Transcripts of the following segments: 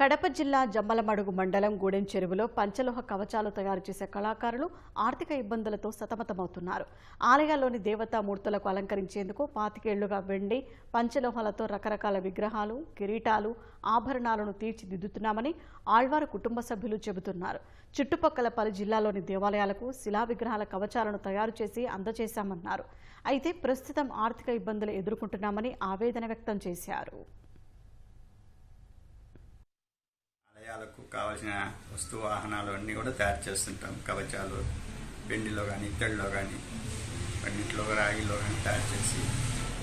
కడప జిల్లా జమ్మలమడుగు మండలం గూడెం చెరువులో పంచలోహ కవచాలు తయారు చేసే కళాకారులు ఆర్థిక ఇబ్బందులతో సతమతమవుతున్నారు. ఆలయాల్లోని దేవతామూర్తులకు అలంకరించేందుకు 25 ఏళ్లుగా వెండి, పంచలోహాలతో రకరకాల విగ్రహాలు, కిరీటాలు, ఆభరణాలను తీర్చిదిద్దుతున్నామని ఆళ్వారు కుటుంబ సభ్యులు చెబుతున్నారు. చుట్టుపక్కల పలు జిల్లాల్లోని దేవాలయాలకు శిలా విగ్రహాల కవచాలను తయారు చేసి అందజేశామన్నారు. అయితే ప్రస్తుతం ఆర్థిక ఇబ్బందులు ఎదుర్కొంటున్నామని ఆవేదన వ్యక్తం చేశారు. ఆలయాలకు కావాల్సిన వస్తు వాహనాలు అన్నీ కూడా తయారు చేస్తుంటాం. కవచాలు వెండిలో కానీ, ఇత్తడిలో కానీ, అన్నింటిలో రాగిలో కానీ తయారు చేసి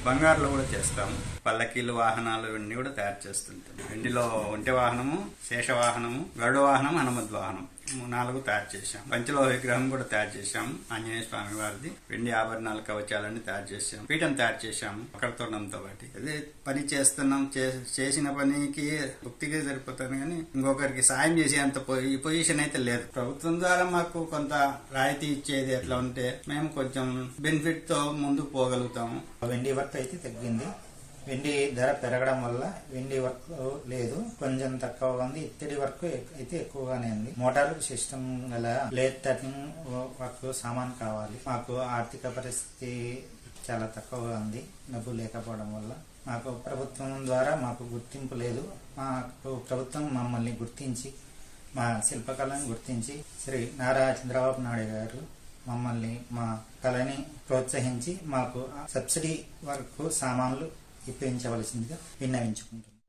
బంగారులో కూడా చేస్తాము. పల్లకీలు, వాహనాలు ఇవన్నీ కూడా తయారు చేస్తుంటాం. వెండిలో ఒంటె వాహనము, శేష వాహనము, గరుడ వాహనం, హనుమద్ వాహనం 4 తయారు చేశాం. పంచలోహ విగ్రహం కూడా తయారు చేశాం. ఆంజనేయ స్వామి వారిది వెండి ఆభరణాల కవచాలన్నీ తయారు చేశాం. పీఠం తయారు చేశాము మకరతోరణంతో పాటు. అదే పని చేస్తున్నాం. చేసిన పనికి భక్తిగా సరిపోతాను కానీ ఇంకొకరికి సాయం చేసేంత ఈ పొజిషన్ అయితే లేదు. ప్రభుత్వం ద్వారా మాకు కొంత రాయితీ ఇచ్చేది ఎట్లా ఉంటే మేము కొంచెం బెనిఫిట్ తో ముందుకు పోగలుగుతాము. వెండి వర్క్ అయితే తగ్గింది. వెండి ధర పెరగడం వల్ల వెండి వర్క్ లేదు, కొంచెం తక్కువగా ఉంది. ఇత్తడి వర్క్ అయితే ఎక్కువగానే ఉంది. మోటార్ సిస్టమ్ గల లేత్ టర్నింగ్ వర్క్ సామాన్ కావాలి. మాకు ఆర్థిక పరిస్థితి చాలా తక్కువగా ఉంది. డబ్బు లేకపోవడం వల్ల మాకు ప్రభుత్వం ద్వారా మాకు గుర్తింపు లేదు. మాకు ప్రభుత్వం మమ్మల్ని గుర్తించి మా శిల్పకళను గుర్తించి శ్రీ నారా చంద్రబాబు నాయుడు గారు మమ్మల్ని మా కళని ప్రోత్సహించి మాకు సబ్సిడీ వరకు సామాన్లు ఇప్పించవలసిందిగా విన్నవించుకుంటున్నాం.